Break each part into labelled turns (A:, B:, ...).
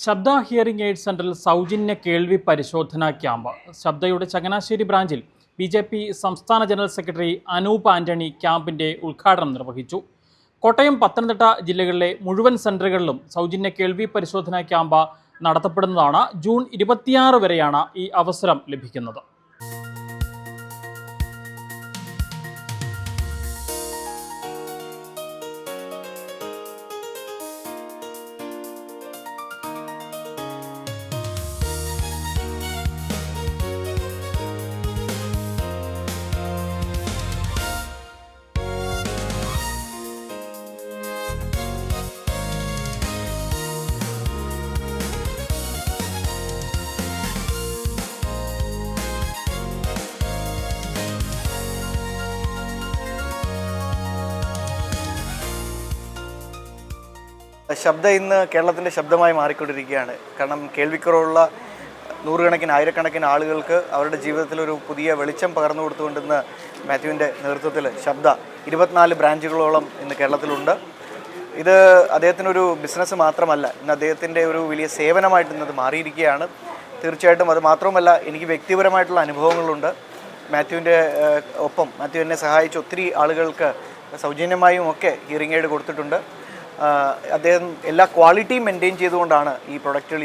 A: ശബ്ദ hearing aid സെന്ററിൽ സൗജന്യ കേൾവി പരിശോധനാ ക്യാമ്പ്. ശബ്ദയുടെ ചങ്ങനാശ്ശേരി ബ്രാഞ്ചിൽ BJP സംസ്ഥാന ജനറൽ സെക്രട്ടറി അനൂപ് ആന്റണി ക്യാമ്പിന്റെ ഉദ്ഘാടനം നിർവഹിച്ചു. കോട്ടയം, പത്തനംതിട്ട ജില്ലകളിലെ മുഴുവൻ സെന്ററുകളിലും സൗജന്യ കേൾവി പരിശോധനാ ക്യാമ്പ് നടത്തപ്പെടുന്നതാണ്. ജൂൺ 26 വരെയാണ് ഈ അവസരം ലഭിക്കുന്നത്.
B: ശബ്ദ ഇന്ന് കേരളത്തിൻ്റെ ശബ്ദമായി മാറിക്കൊണ്ടിരിക്കുകയാണ്. കാരണം കേൾവിക്കുറവുള്ള നൂറുകണക്കിന് ആയിരക്കണക്കിന് ആളുകൾക്ക് അവരുടെ ജീവിതത്തിൽ ഒരു പുതിയ വെളിച്ചം പകർന്നു കൊടുത്തുകൊണ്ടിരുന്ന മാത്യുവിൻ്റെ നേതൃത്വത്തിൽ ശബ്ദ 24 ബ്രാഞ്ചുകളോളം ഇന്ന് കേരളത്തിലുണ്ട്. ഇത് അദ്ദേഹത്തിനൊരു ബിസിനസ് മാത്രമല്ല, ഇന്ന് അദ്ദേഹത്തിൻ്റെ ഒരു വലിയ സേവനമായിട്ട് ഇന്നത് മാറിയിരിക്കുകയാണ്. തീർച്ചയായിട്ടും അത് മാത്രമല്ല, എനിക്ക് വ്യക്തിപരമായിട്ടുള്ള അനുഭവങ്ങളുണ്ട്. മാത്യുവിൻ്റെ ഒപ്പം മാത്യു എന്നെ സഹായിച്ച ഒത്തിരി ആളുകൾക്ക് സൗജന്യമായും ഒക്കെ ഹിയറിംഗ് എയ്ഡ് കൊടുത്തിട്ടുണ്ട്. അദ്ദേഹം എല്ലാ ക്വാളിറ്റിയും മെയിൻറ്റെയിൻ ചെയ്തുകൊണ്ടാണ് ഈ പ്രൊഡക്റ്റുകൾ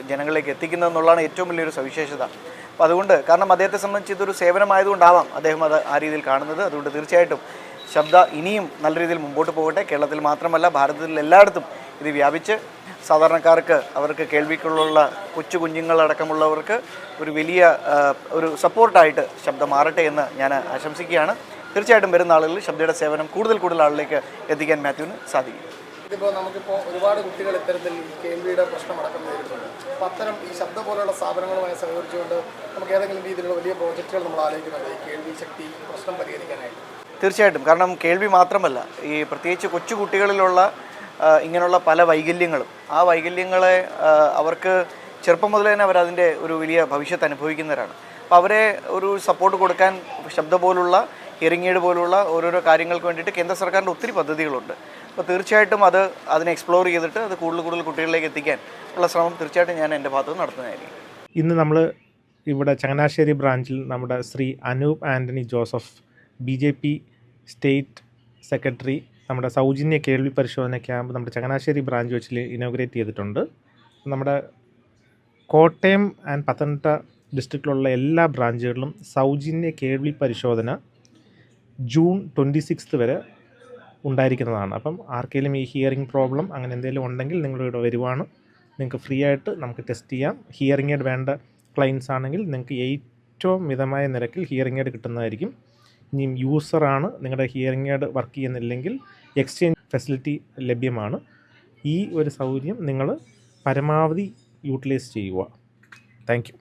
B: ജനങ്ങളിലേക്ക് എത്തിക്കുന്നതെന്നുള്ളതാണ് ഏറ്റവും വലിയൊരു സവിശേഷത. അപ്പോൾ അതുകൊണ്ട്, കാരണം അദ്ദേഹത്തെ സംബന്ധിച്ച് ഇതൊരു സേവനമായതുകൊണ്ടാവാം അദ്ദേഹം അത് ആ രീതിയിൽ കാണുന്നത്. അതുകൊണ്ട് തീർച്ചയായിട്ടും ശബ്ദ ഇനിയും നല്ല രീതിയിൽ മുമ്പോട്ട് പോകട്ടെ. കേരളത്തിൽ മാത്രമല്ല, ഭാരതത്തിൽ എല്ലായിടത്തും ഇത് വ്യാപിച്ച് സാധാരണക്കാർക്ക്, അവർക്ക് കേൾവിക്കുള്ള കൊച്ചു കുഞ്ഞുങ്ങളടക്കമുള്ളവർക്ക് ഒരു വലിയ ഒരു സപ്പോർട്ടായിട്ട് ശബ്ദ മാറട്ടെ എന്ന് ഞാൻ ആശംസിക്കുകയാണ്. തീർച്ചയായിട്ടും വരുന്ന ആളുകളിൽ ശബ്ദയുടെ സേവനം കൂടുതൽ ആളിലേക്ക് എത്തിക്കാൻ മാത്യുവിന് സാധിക്കും.
C: ഇതിപ്പോൾ നമുക്കിപ്പോൾ ഒരുപാട് കുട്ടികൾ ഇത്തരത്തിൽ ഈ കേൾവിയുടെ പ്രശ്നമടക്കം നേരിട്ടുണ്ട്. അപ്പോൾ അത്തരം ഈ ശബ്ദ പോലെയുള്ള സ്ഥാപനങ്ങളുമായി സഹകരിച്ചുകൊണ്ട് നമുക്ക് ഏതെങ്കിലും രീതിയിലുള്ള വലിയ പ്രോജക്റ്റുകൾ നമ്മൾ ആലോചിക്കുന്നുണ്ട് ഈ കേൾവി ശക്തി പ്രശ്നം പരിഹരിക്കാനായിട്ട്?
B: തീർച്ചയായിട്ടും. കാരണം കേൾവി മാത്രമല്ല, ഈ പ്രത്യേകിച്ച് കൊച്ചു കുട്ടികളിലുള്ള ഇങ്ങനെയുള്ള പല വൈകല്യങ്ങളും, ആ വൈകല്യങ്ങളെ അവർക്ക് ചെറുപ്പം മുതൽ തന്നെ അവരതിൻ്റെ ഒരു വലിയ ഭവിഷ്യത്ത് അനുഭവിക്കുന്നവരാണ്. അപ്പോൾ അവരെ ഒരു സപ്പോർട്ട് കൊടുക്കാൻ ശബ്ദ പോലുള്ള, ഹിയറിംഗ് എയ്ഡ് പോലുള്ള ഓരോരോ കാര്യങ്ങൾക്ക് വേണ്ടിയിട്ട് കേന്ദ്ര സർക്കാരിൻ്റെ ഒത്തിരി പദ്ധതികളുണ്ട്. അപ്പോൾ തീർച്ചയായിട്ടും അതിനെ എക്സ്പ്ലോർ ചെയ്തിട്ട് അത് കൂടുതൽ കുട്ടികളിലേക്ക് എത്തിക്കാൻ ഉള്ള ശ്രമം തീർച്ചയായിട്ടും ഞാൻ എൻ്റെ ഭാഗത്ത് നടത്തുന്നതായിരിക്കും.
D: ഇന്ന് നമ്മൾ ഇവിടെ ചങ്ങനാശ്ശേരി ബ്രാഞ്ചിൽ നമ്മുടെ Shri Anoop Antony Joseph, BJP state secretary, നമ്മുടെ സൗജന്യ കേൾവി പരിശോധന ക്യാമ്പ് നമ്മുടെ ചങ്ങനാശ്ശേരി ബ്രാഞ്ച് വെച്ച് ഇനോഗ്രേറ്റ് ചെയ്തിട്ടുണ്ട്. നമ്മുടെ കോട്ടയം ആൻഡ് പത്തനംതിട്ട ഡിസ്ട്രിക്റ്റിലുള്ള എല്ലാ ബ്രാഞ്ചുകളിലും സൗജന്യ കേൾവി പരിശോധന ജൂൺ 26 വരെ ഉണ്ടായിരിക്കുന്നതാണ്. അപ്പം ആർക്കെങ്കിലും ഈ ഹിയറിംഗ് പ്രോബ്ലം അങ്ങനെ എന്തെങ്കിലും ഉണ്ടെങ്കിൽ നിങ്ങളിവിടെ വരുവാണ്, നിങ്ങൾക്ക് ഫ്രീ ആയിട്ട് നമുക്ക് ടെസ്റ്റ് ചെയ്യാം. ഹിയറിംഗ് എയ്ഡ് വേണ്ട ക്ലയൻസ് ആണെങ്കിൽ നിങ്ങൾക്ക് ഏറ്റവും മിതമായ നിരക്കിൽ ഹിയറിംഗ് എയ്ഡ് കിട്ടുന്നതായിരിക്കും. ഇനിയും യൂസറാണ്, നിങ്ങളുടെ ഹിയറിംഗ് എയ്ഡ് വർക്ക് ചെയ്യുന്നില്ലെങ്കിൽ എക്സ്ചേഞ്ച് ഫെസിലിറ്റി ലഭ്യമാണ്. ഈ ഒരു സൗകര്യം നിങ്ങൾ പരമാവധി യൂട്ടിലൈസ് ചെയ്യുക. Thank you.